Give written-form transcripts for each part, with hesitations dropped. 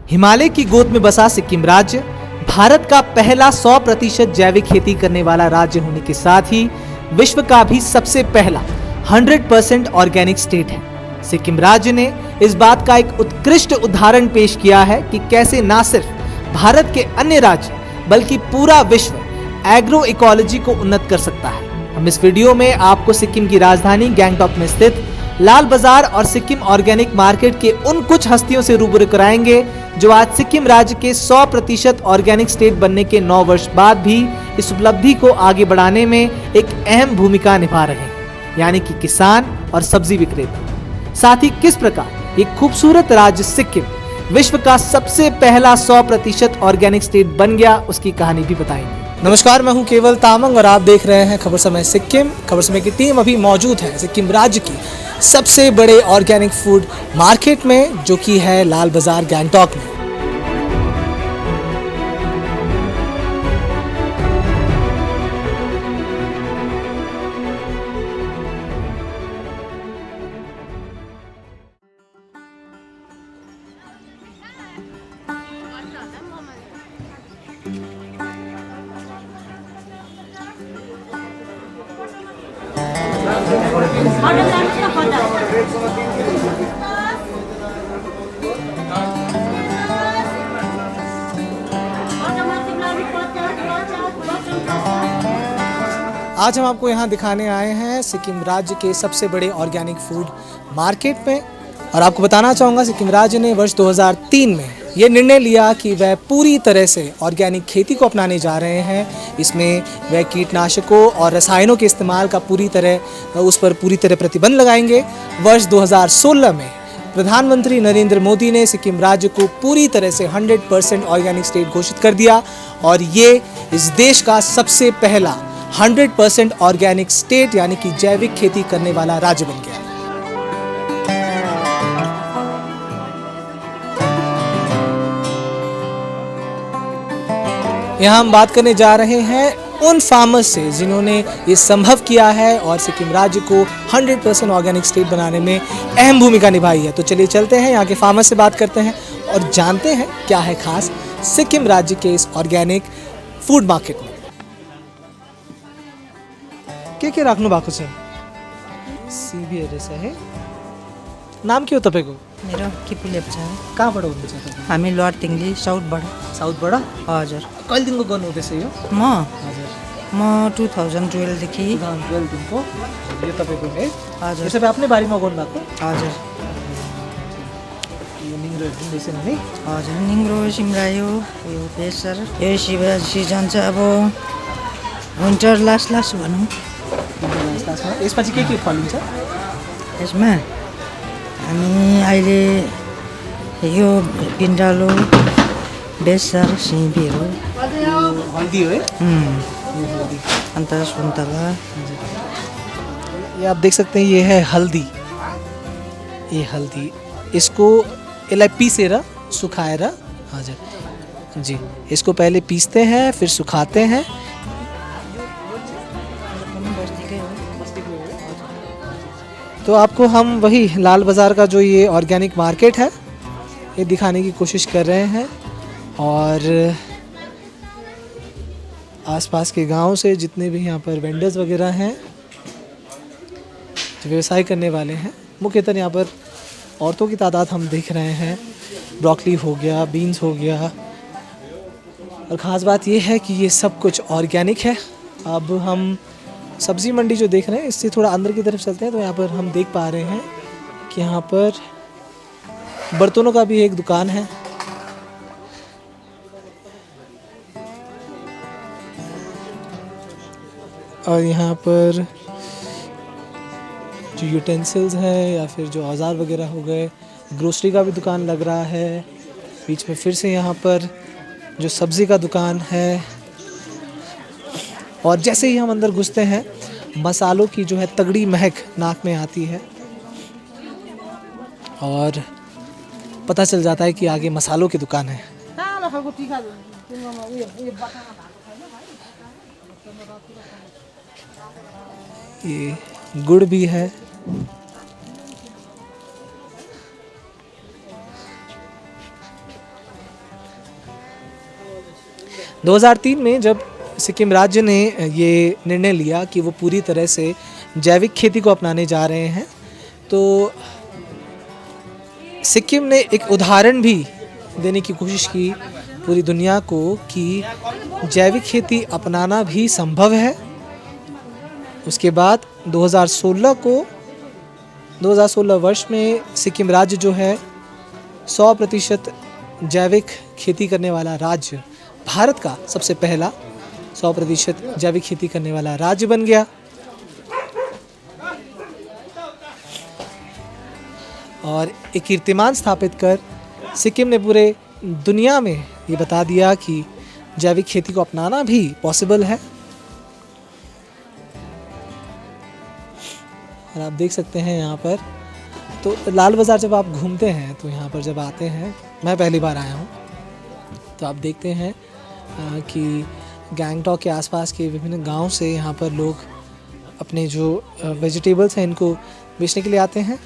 हिमालय की गोद में बसा सिक्किम राज्य भारत का पहला 100% जैविक खेती करने वाला राज्य होने के साथ ही विश्व का भी सबसे पहला 100% ऑर्गेनिक स्टेट है। सिक्किम राज्य ने इस बात का एक उत्कृष्ट उदाहरण पेश किया है कि कैसे न सिर्फ भारत के अन्य राज्य बल्कि पूरा विश्व एग्रो इकोलॉजी को उन्नत कर सकता है। हम इस वीडियो में आपको सिक्किम की राजधानी गैंगटॉक में स्थित लाल बाजार और सिक्किम ऑर्गेनिक मार्केट के उन कुछ हस्तियों से रूबरू कराएंगे जो आज सिक्किम राज्य के 100% ऑर्गेनिक स्टेट बनने के 9 वर्ष बाद भी इस उपलब्धि को आगे बढ़ाने में एक अहम भूमिका निभा रहे हैं, यानी कि किसान और सब्जी विक्रेता। साथ ही किस प्रकार एक खूबसूरत राज्य सिक्किम विश्व का सबसे पहला 100% ऑर्गेनिक स्टेट बन गया, उसकी कहानी भी बताएंगे। नमस्कार, मैं हूं केवल तामंग और आप देख रहे हैं खबर समय सिक्किम। खबर समय की टीम अभी मौजूद है सिक्किम राज्य की सबसे बड़े ऑर्गेनिक फूड मार्केट में, जो कि है लाल बाजार गैंगटॉक में। आज हम आपको यहाँ दिखाने आए हैं सिक्किम राज्य के सबसे बड़े ऑर्गेनिक फूड मार्केट में, और आपको बताना चाहूँगा सिक्किम राज्य ने वर्ष 2003 में ये निर्णय लिया कि वह पूरी तरह से ऑर्गेनिक खेती को अपनाने जा रहे हैं। इसमें वह कीटनाशकों और रसायनों के इस्तेमाल का पूरी तरह प्रतिबंध लगाएंगे। वर्ष 2016 में प्रधानमंत्री नरेंद्र मोदी ने सिक्किम राज्य को पूरी तरह से 100% ऑर्गेनिक स्टेट घोषित कर दिया और ये इस देश का सबसे पहला 100% ऑर्गेनिक स्टेट यानी कि जैविक खेती करने वाला राज्य बन गया। यहाँ हम बात करने जा रहे हैं उन फार्मर्स से जिन्होंने ये संभव किया है और सिक्किम राज्य को 100% ऑर्गेनिक स्टेट बनाने में अहम भूमिका निभाई है। तो चलिए चलते हैं यहाँ के फार्मर्स से बात करते हैं और जानते हैं क्या है खास सिक्किम राज्य के इस ऑर्गेनिक फूड मार्केट में। के राख्नु भएको छ? सिबीहरू है। नाम के हो तपाईको? मेरो किपु लेप्चा। कहाँबाट हुनुहुन्छ तपाईँ? हामी लोअर तिङ्ली साउथबाट। साउथबाट? हजुर। कहिलेदेखिको गर्नु हुँदैछ यो? म 2012 देखि। 2012 देखिको यो तपाईको है? हजुर। यो सबै आफ्नै बारीमा गर्नु भएको? हजुर। यो निङ्ग्रो हुँदैछ नि? हजुर, निङ्ग्रो सिमरायो, यो बेसर। यो सिजन चाहिँ अब विन्टर लास्ट भनौँ। यसमा चाहिँ के फलिन्छ? यसमा हामी अहिले यो पिन्डालो, बेसर, सिमीहरू, हल्दी हो है? अन्त सुन्तला। ये आप देख सकते हैं, ये है हल्दी। ये हल्दी इसको यसलाई पीसेर सुखाएर, हजुर जी, इसको पहले पीसते हैं फिर सुखाते हैं। तो आपको हम वही लाल बाज़ार का जो ये ऑर्गेनिक मार्केट है ये दिखाने की कोशिश कर रहे हैं, और आसपास के गांव से जितने भी यहाँ पर वेंडर्स वगैरह हैं जो व्यवसाय करने वाले हैं, मुख्यतः यहाँ पर औरतों की तादाद हम देख रहे हैं। ब्रोकली हो गया, बीन्स हो गया, और ख़ास बात ये है कि ये सब कुछ ऑर्गेनिक है। अब हम सब्ज़ी मंडी जो देख रहे हैं इससे थोड़ा अंदर की तरफ चलते हैं, तो यहाँ पर हम देख पा रहे हैं कि यहाँ पर बर्तनों का भी एक दुकान है। और यहाँ पर जो यूटेंसिल्स है या फिर जो औजार वगैरह हो गए, ग्रोसरी का भी दुकान लग रहा है। बीच में फिर से यहाँ पर जो सब्ज़ी का दुकान है, और जैसे ही हम अंदर घुसते हैं मसालों की जो है तगड़ी महक नाक में आती है और पता चल जाता है कि आगे मसालों की दुकान है। ये गुड़ भी है। 2003 में जब सिक्किम राज्य ने ये निर्णय लिया कि वो पूरी तरह से जैविक खेती को अपनाने जा रहे हैं, तो सिक्किम ने एक उदाहरण भी देने की कोशिश की पूरी दुनिया को कि जैविक खेती अपनाना भी संभव है। उसके बाद 2016 वर्ष में सिक्किम राज्य जो है 100% जैविक खेती करने वाला राज्य, भारत का सबसे पहला 100% जैविक खेती करने वाला राज्य बन गया। और एक कीर्तिमान स्थापित कर सिक्किम ने पूरे दुनिया में ये बता दिया कि जैविक खेती को अपनाना भी पॉसिबल है। और आप देख सकते हैं यहाँ पर, तो लाल बाज़ार जब आप घूमते हैं तो यहाँ पर जब आते हैं, मैं पहली बार आया हूँ, तो आप देखते हैं कि गैंगटॉक के आसपास के विभिन्न गांव से यहाँ पर लोग अपने जो वेजिटेबल्स हैं इनको बेचने के लिए आते हैं।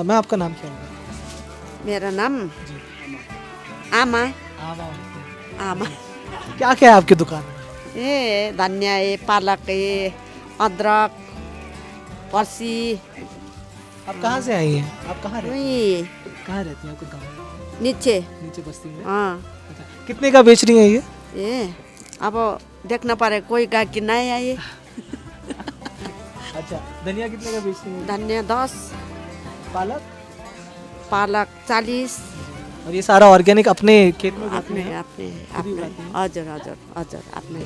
मैं आपका नाम क्या होगा? मेरा नाम आमा। आमा। क्या क्या है आपकी दुकान में? ये धनिया है, पालक है, अदरक, पर्सी। आप कहाँ से आई हैं? आप कहाँ रहती हैं? वही कहाँ रहती हैं? आपका गाँव नीचे नीचे बस्ती में? हाँ। अच्छा, कितने का बेच रही हैं ये? ये अब देखना पड़े, कोई गाहकी नहीं आई। अच्छा, धनिया कितने का बेच रही हैं? धनिया 10, पालक? पालक 40। और ये सारा ऑर्गेनिक अपने खेत में उगाती अपने हैं? अपने खुद ही उगाती हैं? हजुर हजुर हजुर अपने।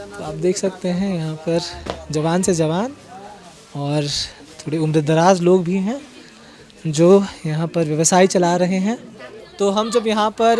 तो आप देख सकते हैं यहाँ पर जवान से जवान और थोड़े उम्रदराज लोग भी हैं जो यहाँ पर व्यवसाय चला रहे हैं। तो हम जब यहाँ पर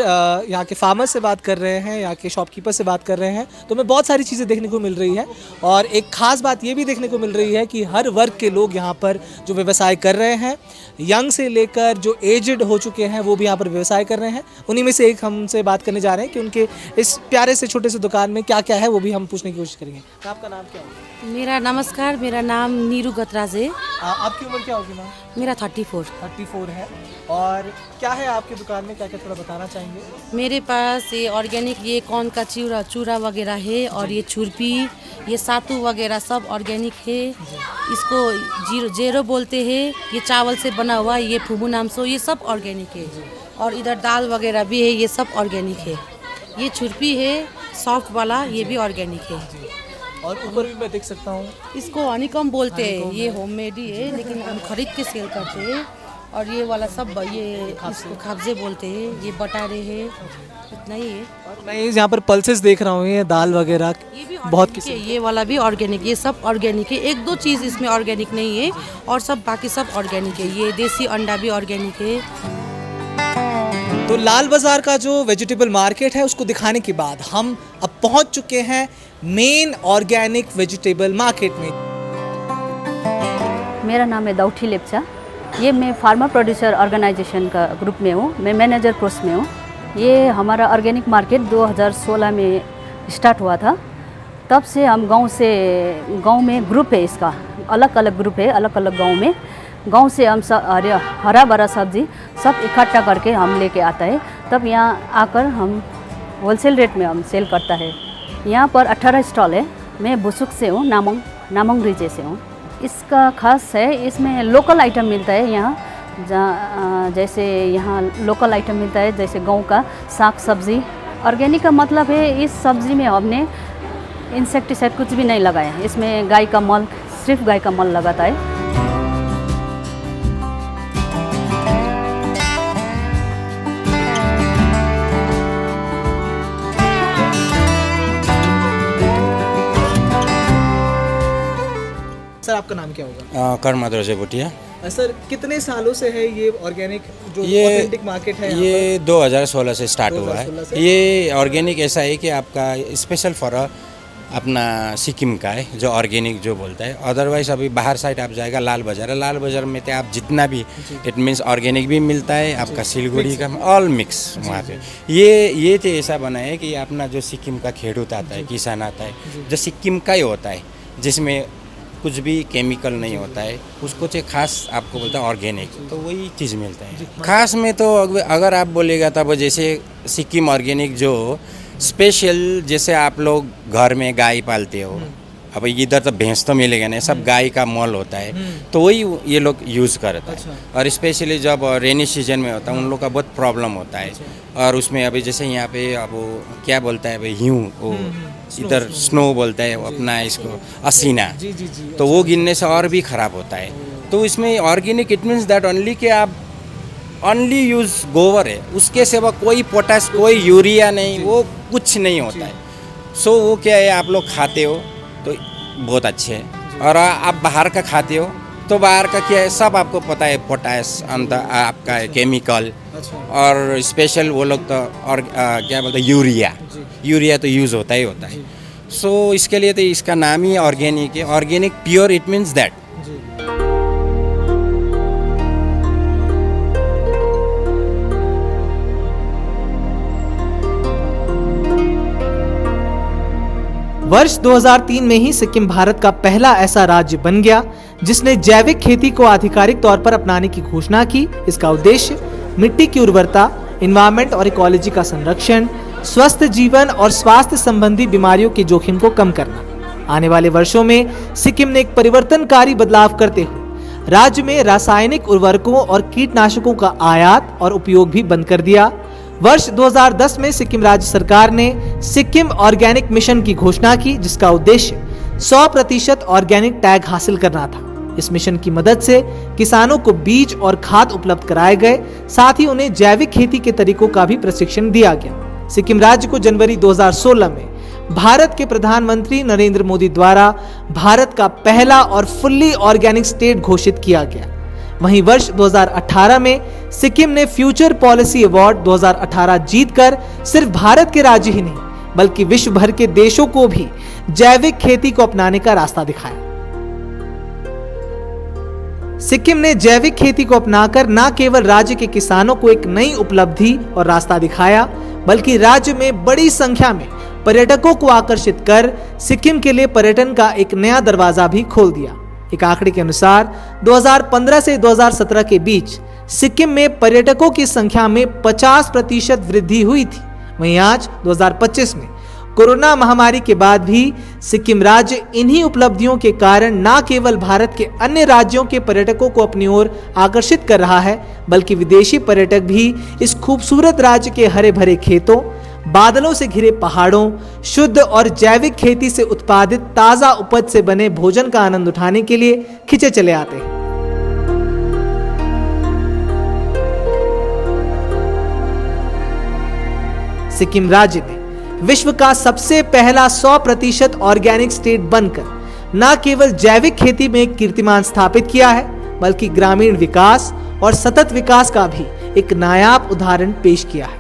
यहाँ के फार्मर से बात कर रहे हैं, यहाँ के शॉपकीपर से बात कर रहे हैं, तो हमें बहुत सारी चीज़ें देखने को मिल रही है। और एक ख़ास बात ये भी देखने को मिल रही है कि हर वर्ग के लोग यहाँ पर जो व्यवसाय कर रहे हैं, यंग से लेकर जो एजड हो चुके हैं वो भी यहाँ पर व्यवसाय कर रहे हैं। उन्हीं में से एक हमसे बात करने जा रहे हैं कि उनके इस प्यारे से छोटे से दुकान में क्या क्या है, वो भी हम पूछने की कोशिश करेंगे। तो आपका नाम क्या होगा? मेरा नमस्कार, मेरा नाम नीरू गतराज है। आपकी उम्र क्या होगी मैम? मेरा 34। 34 है। और क्या है आपकी दुकान में, क्या क्या थोड़ा बताना चाहेंगे? मेरे पास ये ऑर्गेनिक, ये कौन का चूरा वगैरह है, और ये छुरपी, ये सातू वगैरह सब ऑर्गेनिक है। इसको जेरो बोलते हैं। ये चावल से बना हुआ, ये फुबू नामसो, ये सब ऑर्गेनिक है। और इधर दाल वगैरह भी है, ये सब ऑर्गेनिक है। ये छुरपी है सॉफ्ट वाला, ये भी ऑर्गेनिक है। और ऊपर भी मैं देख सकता हूँ, इसको हनीकॉम्ब बोलते हैं। ये होममेड ही है, लेकिन हम खरीद के सेल करते हैं। और ये वाला सब ये इसको खाबजे बोलते हैं। ये बटारे है, इतना ही है। और मैं यहाँ पर पल्सेस देख रहा हूँ, ये दाल वगैरह ये भी बहुत किस्म है। ये वाला भी ऑर्गेनिक, ये सब ऑर्गेनिक है। एक दो चीज़ इसमें ऑर्गेनिक नहीं है, और सब बाकी सब ऑर्गेनिक है। ये देसी अंडा भी ऑर्गेनिक है। तो लाल बाज़ार का जो वेजिटेबल मार्केट है उसको दिखाने के बाद हम अब पहुँच चुके हैं मेन ऑर्गेनिक वेजिटेबल मार्केट में। मेरा नाम है दाउठी लेप्चा। ये मैं फार्मर प्रोड्यूसर ऑर्गेनाइजेशन का ग्रुप में हूँ। मैं मैनेजर पोस्ट में हूँ। ये हमारा ऑर्गेनिक मार्केट 2016 में स्टार्ट हुआ था। तब से हम गांव में ग्रुप है, इसका अलग अलग ग्रुप है, अलग अलग गांव से हम सब हरा भरा सब्जी सब इकट्ठा करके हम लेके आता है। तब यहाँ आकर हम होलसेल रेट में हम सेल करता है। यहाँ पर 18 स्टॉल है। मैं बुसुक से हूँ, नामंग रीजे से हूँ। इसका खास है, इसमें लोकल आइटम मिलता है यहाँ। जैसे यहाँ लोकल आइटम मिलता है, जैसे गांव का साग सब्जी। ऑर्गेनिक का मतलब है इस सब्जी में हमने इंसेक्टिसाइड कुछ भी नहीं लगाया है। इसमें गाय का मल, सिर्फ गाय का मल लगाता है। सर आपका नाम क्या होगा? कर्माद्र से बुटिया। सर कितने सालों से है ये ऑर्गेनिक जो ये ऑथेंटिक मार्केट है? ये 2016 से स्टार्ट हुआ 2016 है। से? ये ऑर्गेनिक ऐसा है कि आपका स्पेशल फॉर अपना सिक्किम का है, जो ऑर्गेनिक जो बोलता है। अदरवाइज अभी बाहर साइड आप जाएगा, लाल बाज़ार है। लाल बाज़ार में तो आप जितना भी इट मीन्स ऑर्गेनिक भी मिलता है, आपका सिलगुड़ी का ऑल मिक्स वहाँ पे। ये तो ऐसा बना है कि अपना जो सिक्किम का खेडूत आता है, किसान आता है, जो सिक्किम का ही होता है, जिसमें कुछ भी केमिकल नहीं होता है, उसको तो खास आपको बोलता है ऑर्गेनिक, तो वही चीज़ मिलता है। खास में तो अगर आप बोलेगा तब जैसे सिक्किम ऑर्गेनिक जो स्पेशल जैसे आप लोग घर में गाय पालते हो, अब इधर तो भैंस तो मिलेगा नहीं, सब गाय का मोल होता है, तो वही ये लोग यूज़ करता है। और स्पेशली जब रेनी सीजन में होता है उन लोग का बहुत प्रॉब्लम होता है। और उसमें अभी जैसे यहाँ पे अब वो क्या बोलता है भाई वो इधर स्नो बोलता है अपना इसको असीना, तो वो गिरने से और भी ख़राब होता है। तो इसमें organic it means that only कि आप ओनली यूज़ गोबर है, उसके सिवा कोई पोटास कोई यूरिया नहीं, वो कुछ नहीं होता है। सो वो क्या है आप लोग खाते हो तो बहुत अच्छे है, और आप बाहर का खाते हो तो बाहर का क्या है सब आपको पता है, पोटास अंदर आपका है, केमिकल, और स्पेशल वो लोग तो और क्या बोलते हैं यूरिया तो यूज़ होता ही होता है। सो इसके लिए तो इसका नाम ही ऑर्गेनिक है। Organic pure it means that. वर्ष 2003 में ही सिक्किम भारत का पहला ऐसा राज्य बन गया जिसने जैविक खेती को आधिकारिक तौर पर अपनाने की घोषणा की। इसका उद्देश्य मिट्टी की उर्वरता, इन्वायरमेंट और इकोलॉजी का संरक्षण, स्वस्थ जीवन और स्वास्थ्य संबंधी बीमारियों के जोखिम को कम करना। आने वाले वर्षों में सिक्किम ने एक परिवर्तनकारी बदलाव करते हुए राज्य में रासायनिक उर्वरकों और कीटनाशकों का आयात और उपयोग भी बंद कर दिया। वर्ष 2010 में सिक्किम राज्य सरकार ने सिक्किम ऑर्गेनिक मिशन की घोषणा की, जिसका उद्देश्य 100% ऑर्गेनिक टैग हासिल करना था। इस मिशन की मदद से किसानों को बीज और खाद उपलब्ध कराए गए, साथ ही उन्हें जैविक खेती के तरीकों का भी प्रशिक्षण दिया गया। सिक्किम राज्य को जनवरी 2016 में भारत के प्रधानमंत्री नरेंद्र मोदी द्वारा भारत का पहला और फुल्ली ऑर्गेनिक स्टेट घोषित किया गया। वहीं वर्ष 2018 में सिक्किम ने फ्यूचर पॉलिसी अवार्ड 2018 जीतकर सिर्फ भारत के राज्य ही नहीं बल्कि विश्व भर के देशों को भी जैविक खेती को अपनाने का रास्ता दिखाया। सिक्किम ने जैविक खेती को अपनाकर न केवल राज्य के किसानों को एक नई उपलब्धि और रास्ता दिखाया, बल्कि राज्य में बड़ी संख्या में पर्यटकों को आकर्षित कर सिक्किम के लिए पर्यटन का एक नया दरवाजा भी खोल दिया। एक आंकड़े के अनुसार 2015 से 2017 के बीच सिक्किम में पर्यटकों की संख्या में 50% वृद्धि हुई थी। वहीं आज 2025 में कोरोना महामारी के बाद भी सिक्किम राज्य इन्हीं उपलब्धियों के कारण न केवल भारत के अन्य राज्यों के पर्यटकों को अपनी ओर आकर्षित कर रहा है, बल्कि विदेशी पर्यटक भी इस खूबसूरत राज्य के हरे भरे खेतों, बादलों से घिरे पहाड़ों, शुद्ध और जैविक खेती से उत्पादित ताजा उपज से बने भोजन का आनंद उठाने के लिए खिंचे चले आते हैं। सिक्किम राज्य ने विश्व का सबसे पहला 100% ऑर्गेनिक स्टेट बनकर न केवल जैविक खेती में एक कीर्तिमान स्थापित किया है, बल्कि ग्रामीण विकास और सतत विकास का भी एक नायाब उदाहरण पेश किया है।